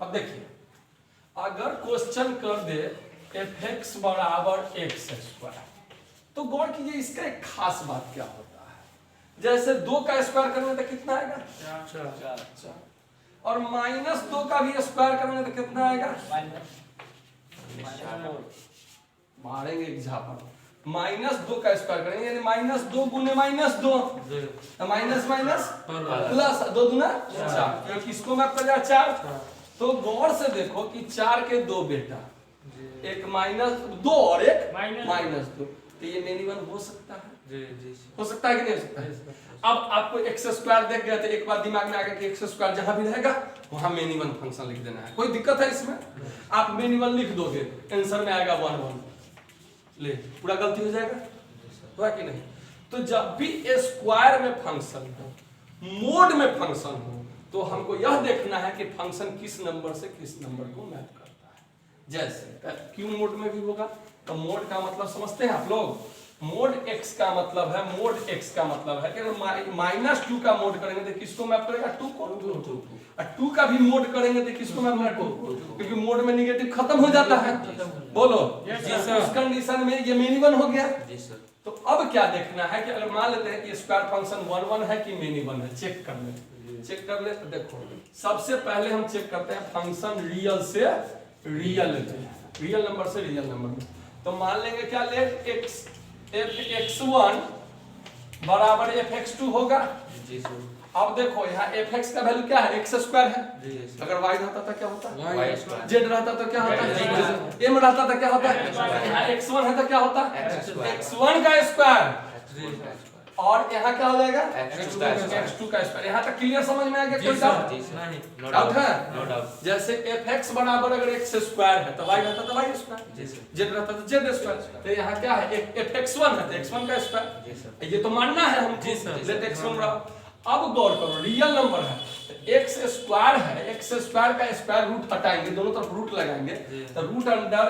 अब देखिए, अगर क्वेश्चन कर दे fx बराबर x स्क्वायर, तो गौर कीजिए इसका एक खास बात क्या होता है। जैसे 2 का स्क्वायर करेंगे तो कितना आएगा 4, और -2 का भी स्क्वायर करेंगे तो कितना आएगा, मारेंगे एक झापड़। -2 का स्क्वायर करेंगे यानी -2 गुने -2, तो माइनस माइनस प्लस 2 दूना 4, क्योंकि इसको मैं कर 4। तो गौर से देखो कि 4 के 2 बेटा, एक -2 और एक -2, तो ये मेनी वन हो सकता है, हो सकता है कि नहीं हो सकता है। अब आपको x स्क्वायर देख गया तो एक बार दिमाग में आ गया कि x स्क्वायर जहां भी रहेगा वहां मेनी वन फंक्शन लिख देना है। कोई दिक्कत है इसमें? आप मेनी वन लिख दोगे, आंसर में आएगा 1 1, ले पूरा गलती हो जाएगा, हुआ कि नहीं। तो जब भी स्क्वायर में फंक्शन हो, मोड में फंक्शन हो, तो हमको यह देखना है कि फंक्शन किस नंबर से किस नंबर को मैप करता है। जैसे क्यू मोड में भी होगा, तो मोड का मतलब समझते हैं आप लोग। मोड x का मतलब है, मोड x का मतलब है कि -2 का मोड करेंगे तो किसको मैप करेगा, 2 को। और 2 का भी मोड करेंगे तो किसको मैप करेगा, 2, क्योंकि मोड में नेगेटिव खत्म हो जाता है। बोलो उस कंडीशन में ये मेनी वन हो गया। तो अब क्या देखना है कि अगर मान लेते हैं कि स्क्वायर फंक्शन 1 1 है कि मेनी वन है, चेक कर ले। तो देखो सबसे पहले हम चेक करते हैं फंक्शन रियल से रियल नंबर से रियल नंबर में। तो मान लेंगे क्या, लेट fx1 बराबर fx2 होगा। अब देखो यहाँ fx का वैल्यू क्या है, x स्क्वायर है। अगर y रहता था क्या होता, z रहता तो क्या होता, m रहता था क्या होता, यहाँ x1 है तो क्या होता, x1 का स्क्वायर, और यहाँ क्या हो जाएगा x2 का स्क्वायर। यहाँ तक क्लियर समझ में आ गया, कोई डाउट है? जैसे fx बराबर अगर x स्क्वायर है तो y रहता तो y स्क्वायर, z रहता तो z स्क्वायर। तो यहाँ क्या है, fx1 है तो x1 का स्क्वायर, ये तो मानना है हमको। लेट x1 बराबर, अब गौर करो रियल नंबर है तो x स्क्वायर है, x स्क्वायर का स्क्वायर रूट हटाएंगे, दोनों तरफ रूट लगाएंगे, तो रूट अंडर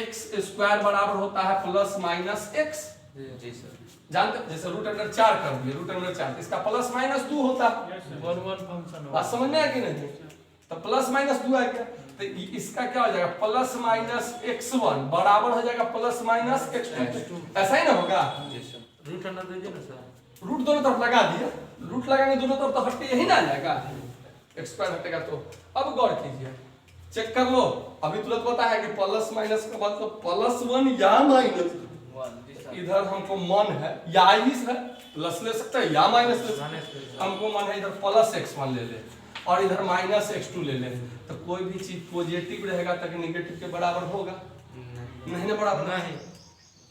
x स्क्वायर बराबर होता है प्लस माइनस x। जानते जैसे रूट अंडर 4 कर दिए, रूट अंडर 4 इसका प्लस माइनस 2 होता है, 1 1 फंक्शन बात समझ में आ कि नहीं। तो प्लस माइनस 2 आ गया, तो इसका क्या हो जाएगा, प्लस माइनस x1 बराबर हो जाएगा प्लस माइनस x2। ऐसा ही ना होगा, रूट अंडर दे ना सर, रूट दोनों तरफ लगा दिए, रूट लगाएंगे दोनों तरफ तो हट के यही ना आ जाएगा, एक्सपायर हटेगा। तो अब गौर कीजिए, चेक कर लो, अभी तुरंत पता है कि प्लस माइनस का मतलब +1 या -1। इधर हमको मन है या इस है, प्लस ले सकते हैं या माइनस ले सकते हैं। हमको मन है इधर प्लस x1 ले ले और इधर माइनस x2 ले ले, तो कोई भी चीज पॉजिटिव रहेगा तक नेगेटिव के बराबर होगा नहीं ना, बराबर नहीं।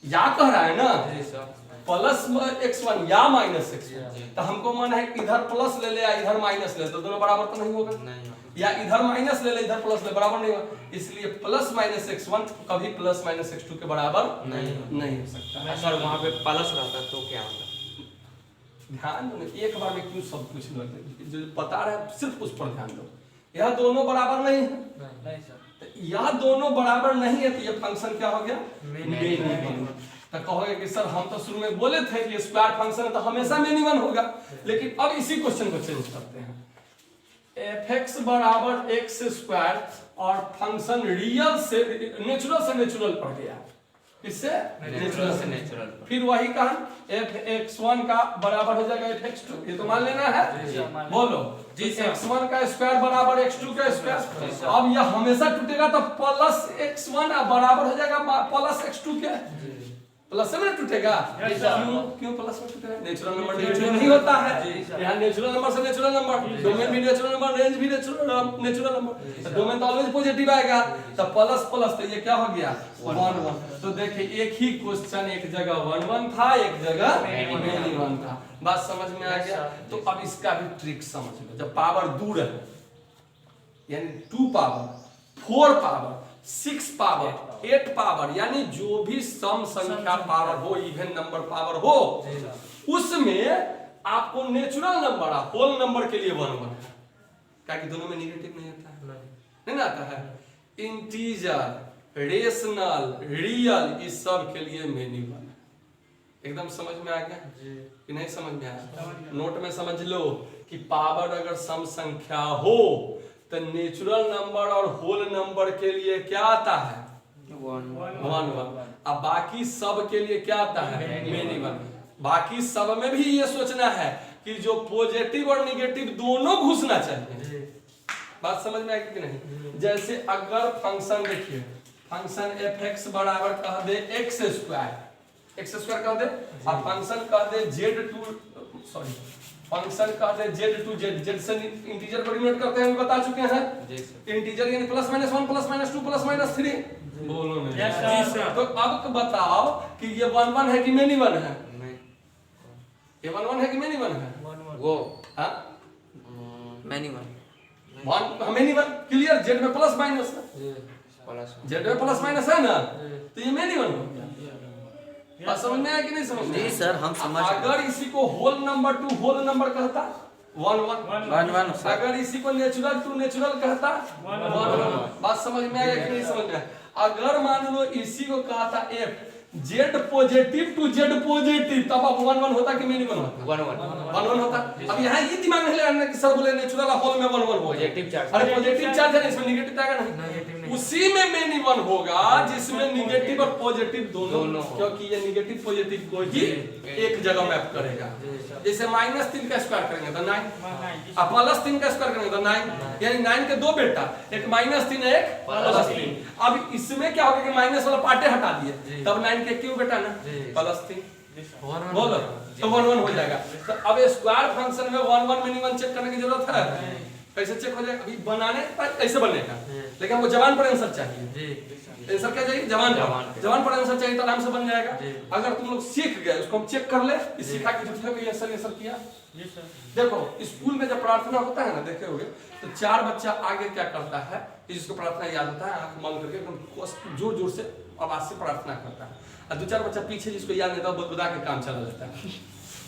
या कह रहा है ना प्लस x1 या माइनस x1, तो हमको मन है इधर प्लस ले ले या इधर माइनस ले, तो दोनों बराबर तो नहीं होगा, या इधर माइनस ले ले इधर प्लस ले, बराबर नहीं होगा। इसलिए प्लस माइनस x1 कभी प्लस माइनस x2 के बराबर नहीं हो सकता। सर वहाँ पे प्लस रहता तो क्या होता, ध्यान दो, एक बार में क्यों सब कुछ जो बता रहे हैं सिर्फ उस पर ध्यान दो। यह दोनों बराबर नहीं है, नहीं सर, यह दोनों बराबर नहीं है, तो ये फंक्शन क्या हो गया, मेनी वन। तो कहोगे कि सर हम तो शुरू में बोले थे कि स्क्वायर फंक्शन है तो हमेशा मेनी वन होगा, लेकिन अब इसी क्वेश्चन को चेंज करते हैं। fx बराबर x स्क्वायर और फंक्शन रियल से नेचुरल पड़ गया, इससे नेचुरल से नेचुरल, फिर वही कहा fx1 का बराबर हो जाएगा fx2, ये तो मान लेना है। बोलो जी, x1 का स्क्वायर बराबर x2 का स्क्वायर। अब यह हमेशा टूटेगा तो प्लस x1 बराबर हो जाएगा प्लस x2 के, प्लस में टूटेगा। क्यों प्लस में टूटेगा, नेचुरल नंबर नेचुरल नहीं होता है। यहाँ नेचुरल नंबर से नेचुरल नंबर, डोमेन भी नेचुरल नंबर, रेंज भी नेचुरल नंबर, डोमेन तो ऑलवेज पॉजिटिव आएगा, तो प्लस प्लस तो ये क्या हो गया 1 1। तो देखिए एक ही क्वेश्चन, एक जगह 1 1 था, एक जगह मेनी वन था, बात समझ में आ गया। तो अब इसका भी ट्रिक समझ लो, जब पावर दूर है यानी 2 पावर 4 पावर 6 पावर 8 पावर, यानी जो भी सम संख्या पावर हो, इवन नंबर पावर हो, उसमें आपको नेचुरल नंबर होल नंबर के लिए 1 1 है, क्या कि दोनों में नेगेटिव नहीं आता है, नहीं आता है। इंटीजर, रेशनल, रियल, इस सब के लिए मेनी वन है। एकदम समझ में आ गया कि नहीं समझ में आया? नोट में समझ लो कि पावर अगर सम संख्या हो तो नेचुरल नंबर और होल नंबर के लिए क्या आता है? 1 अब बाकी सब के लिए क्या आता है? Many one. बाकी सब में भी ये सोचना है कि जो पॉजिटिव और निगेटिव दोनों घुसना चाहिए। बात समझ में आएगी कि नहीं? जैसे अगर फंक्शन देखिए, फंक्शन fx बराबर कह दे x स्क्वायर कह दे, अब फंक्शन कह दे फंक्शन कह दे z से इंटीजर को डिनोट करते हैं, हम बता चुके हैं। इंटीजर यानी +-1 +-2 +-3। बोलो नहीं। तो अब बताओ कि ये 1 है कि मेनी वन है? ये 1 है कि मेनी वन है? वो हाँ many one many one clear. Z में प्लस माइनस है, जेड में प्लस माइनस है ना, तो ये मेनी वन हो गया। बात समझ में आया कि नहीं समझ में? जी सर हम समझ। अगर इसी को whole number to whole number कहता 1 अगर इसी को नेचुरल टू नेचुरल कहता 1 बात समझ में आया कि नहीं समझ में आया? अगर मान लो इसी को कहता f Z positive to Z positive, तब अब 1 होता कि मेनी वन होता? 1 होता। अब यहाँ ये दिमाग में लेना कि सर बोले नेचुरल होल में 1 हो पॉजिटिव चार्ज। अरे पॉजिटिव चार्ज है, इसमें निगेटिव आएगा नहीं। उसी में मेनी वन होगा जिसमें निगेटिव और पॉजिटिव दोनों, क्योंकि ये निगेटिव पॉजिटिव को ही एक जगह मैप करेगा। जैसे -3 का स्क्वायर करेंगे तो 9, अब +3 का स्क्वायर करेंगे तो 9, यानी 9 के दो बेटा, एक -3 है एक +3। अब इसमें क्या होगा कि माइनस वाला पार्टे हटा दिए, तब 9 के क्यों बेटा ना +3 बोलो तो 1 हो जाएगा। तो अब स्क्वायर फंक्शन में 1 मेनी वन चेक करने की जरूरत है? कैसे चेक हो जाएगा? अभी बनाने पर कैसे बनेगा, लेकिन हमको जवान पर आंसर चाहिए। आंसर क्या चाहिए? जवान पर आंसर चाहिए तो आराम से बन जाएगा। अगर तुम लोग सीख गए, उसको हम चेक कर ले, सीखा कि झूठे आंसर किया। देखो स्कूल में जब प्रार्थना होता है ना, देखे होगे तो 4 बच्चा आगे क्या करता है, जिसको प्रार्थना याद होता है आंख बंद करके एकदम जोर जोर से आवाज से प्रार्थना करता है, और 2-4 बच्चा पीछे जिसको याद नहीं था बदबदा के काम चला लेता है।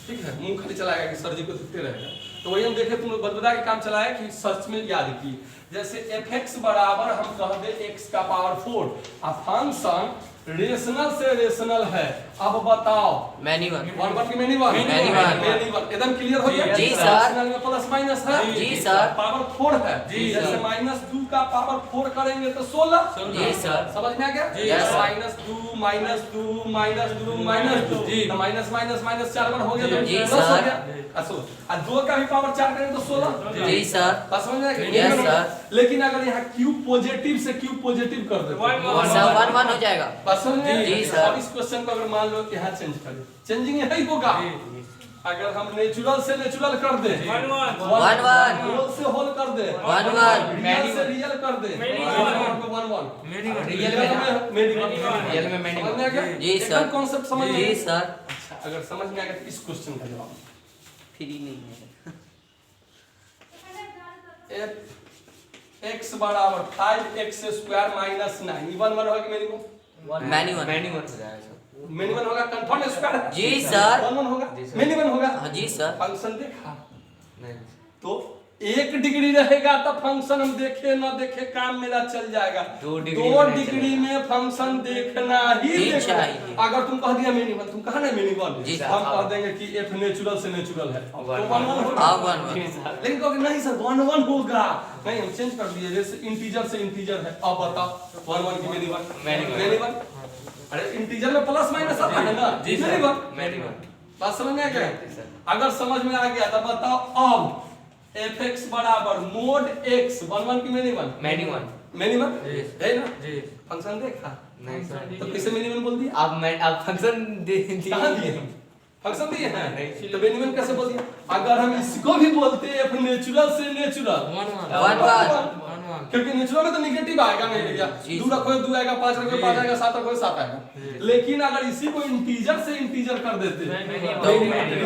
ठीक है, मुंह खाली चलाएगा कि सर जी को दिखते रहेगा। तो वही हम देखे तुम लोग बदबदा के काम चलाए कि सच में याद की। जैसे fx बराबर हम कह दे x का पावर 4, अब फंक्शन रेशनल से रेशनल है। अब बताओ मैनी वन 1 की मेनी वन एकदम क्लियर हो गया? जी सर। रेशनल में प्लस माइनस है? जी सर। पावर 4 है। जैसे -2 का पावर 4 करेंगे तो 16। जी सर। समझ में आ गया? Yes sir. -2 -2 -2 -2 तो माइनस माइनस माइनस 4 बार हो गया तो जी प्लस हो सर। गया। और 2 का भी पावर 4 करेंगे तो 16। जी सर। बात समझ में आ गया? Yes sir. लेकिन अगर यहाँ क्यूब पॉजिटिव से क्यूब पॉजिटिव कर देते 1 हो जाएगा। बात समझ में? जी सर। अब इस क्वेश्चन को अगर मान लो यहाँ चेंज करें, चेंजिंग यही होगा। अगर हम नेचुरल से नेचुरल कर दे, 1 होल से होल कर दे, 1 रियल से रियल कर दे, 1 रियल में मैनी समझ में आ गया? जी सर। एकदम कॉन्सेप्ट समझ में? जी सर। अच्छा, अगर समझ में आ गया तो इस क्वेश्चन का जवाब फ्री नहीं है। x बराबर 5x स्क्वायर माइनस 9 1 होगा कि मेनी वन? मैनी वन हो जाएगा सर। मेनी वन होगा कंफर्म स्क्वायर? जी सर। 1 होगा, मेनी वन होगा। हाँ जी सर। फंक्शन देखा नहीं तो 1 डिग्री रहेगा तो फंक्शन हम देखे ना देखे काम मेरा चल जाएगा। 2 डिग्री में फंक्शन देखना ही चाहिए। अगर तुम कह दिया मेनी वन, तुम कहा ना मेनी वन, जी सर। हम कह देंगे कि f नेचुरल से नेचुरल है तो 1 होगा। हाँ 1 लेकिन कहोगे नहीं सर 1 होगा, नहीं हम चेंज कर दिए, जैसे इंटीजर से इंटीजर है। अब बताओ 1 की मेनी वन अरे इंटीजर में प्लस माइनस आता है ना, मेनी वन बात समझ में आ गया? अगर समझ में आ गया तो बताओ अब fx बराबर mod x 1 की मेनी वन है ना? फंक्शन देखा नहीं सर। तो किसे मेनी वन बोल दिया? अब फंक्शन कहां दिए हम? फंक्शन दिए हैं नहीं। तो मेनी वन कैसे बोल दिया? अगर हम इसको भी बोलते f नेचुरल से नेचुरल 1 क्योंकि नेचुरल में तो निगेटिव आएगा नहीं भैया, 2 रखो 2 आएगा, 5 रखो 5 आएगा, 7 रखो 7 आएगा। लेकिन अगर इसी को इंटीजर से इंटीजर कर देते तो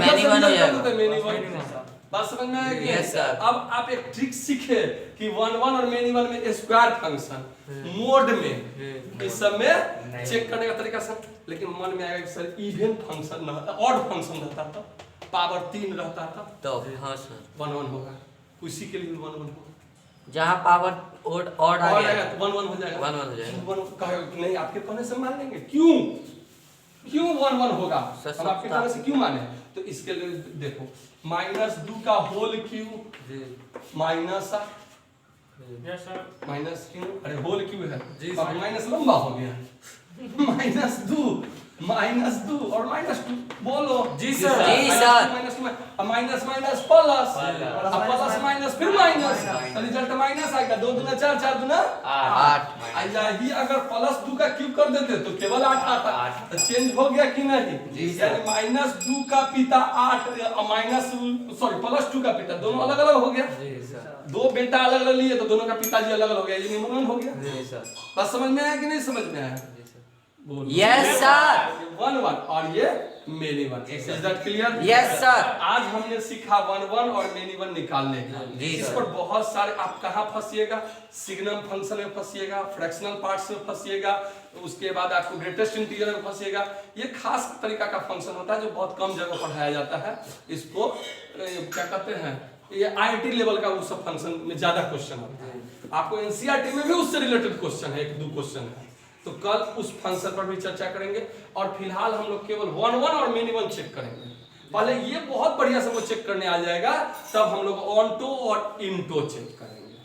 मैनी वन हो जाएगा। बात समझ में आया कि? Yes sir. अब आप एक ट्रिक सीखे कि 1 और मेनी वन में स्क्वायर फंक्शन मोड में इस सब में चेक करने का तरीका सर। लेकिन मन में आएगा कि सर इवन फंक्शन ना होता, ऑड फंक्शन रहता था, पावर 3 रहता था तो हाँ सर 1 होगा, उसी के लिए 1 होगा। जहाँ पावर ऑड आ गया 1 हो जाएगा। 1 हो जाएगा। नहीं आपके कहने से मान लेंगे, क्यों 1 होगा? हम आपके कहने से क्यों माने? तो इसके लिए देखो -2 का whole cube minus yes sir. Minus क्यों? अरे होल क्यों है? जी, अब माइनस लंबा हो गया। -2 और -2 बोलो। जी सर। जी सर। माइनस माइनस प्लस, अब प्लस माइनस फिर माइनस, तो रिजल्ट माइनस आएगा। 2 दूना 4, 4 दूना 8 आइया ही अगर प्लस 2 का क्यूब कर देते तो केवल 8 आता। तो चेंज हो गया कि नहीं? यानी -2 का पिता 8 +2 का पिता दोनों अलग अलग हो गया। जी सर। दो बेटा अलग अलग लिए तो दोनों का पिताजी अलग अलग हो गया, ये नियमन हो गया। जी सर। बात समझ में आया कि नहीं समझ में आया? जी सर। बोलो। Yes sir. 1 1 और ये many 1। Is that clear? Yes sir. आज हमने सीखा 1 1 और मेनी 1 निकालने का। जी इस सर। पर बहुत सारे आप कहाँ फंसिएगा? सिग्नम फंक्शन में फंसिएगा, फ्रैक्शनल पार्ट्स में फंसिएगा, उसके बाद आपको ग्रेटेस्ट इंटीजर में फंसिएगा। ये खास तरीका का फंक्शन होता है जो बहुत कम जगह पढ़ाया जाता है। इसको क्या कहते हैं, ये आईटी लेवल का वो सब फंक्शन में ज्यादा क्वेश्चन होता है। आपको एनसीईआरटी में भी उससे रिलेटेड क्वेश्चन है, 1-2 क्वेश्चन है। तो कल उस फंक्शन पर भी चर्चा करेंगे और फिलहाल हम लोग केवल 1 1 और मेनी 1 चेक करेंगे। पहले ये बहुत बढ़िया से वो चेक करने आ जाएगा, तब हम लोग ऑनटो और इनटो चेक करेंगे।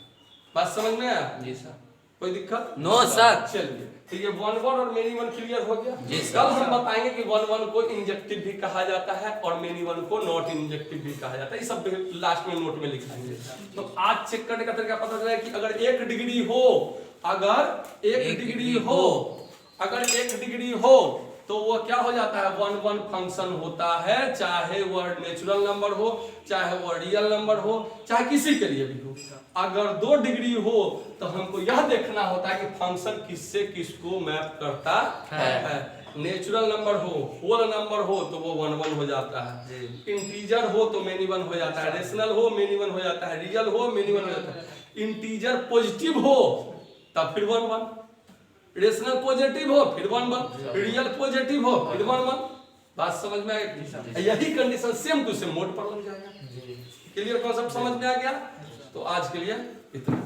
बात समझ में आया? जी सर। कोई दिक्कत? No sir. चलिए, तो ये 1 1 और मेनी 1 क्लियर हो गया। जी सर। कल हम बताएंगे कि 1 1 को इंजेक्टिव भी कहा जाता है और मेनी 1 को नॉट इंजेक्टिव भी कहा जाता है। ये सब लास्ट में नोट में लिखाएंगे। तो आज चेक करने का तरीका पता चला कि अगर 1 डिग्री हो, अगर 1 डिग्री हो, अगर 1 डिग्री हो तो वो क्या हो जाता है? 1 1 फंक्शन होता है, चाहे वह नेचुरल नंबर हो, चाहे वह रियल नंबर हो, चाहे किसी के लिए भी हो। अगर 2 डिग्री हो तो हमको यह देखना होता है कि फंक्शन किससे किसको मैप करता है। नेचुरल नंबर हो, होल नंबर हो तो वो 1 1 हो जाता है। इंटीजर हो तो मेनी 1 हो जाता है, रेशनल हो मेनी 1 हो जाता है, रियल हो मेनी 1 हो जाता है। इंटीजर पॉजिटिव हो तब फिर 1 1, रेशनल पॉजिटिव हो फिर 1 1, रियल पॉजिटिव हो फिर 1 1। बात समझ में आई? यही condition same to same mode पर लग जाएगा। क्लियर कॉन्सेप्ट समझ में आ गया? तो आज के लिए इतना।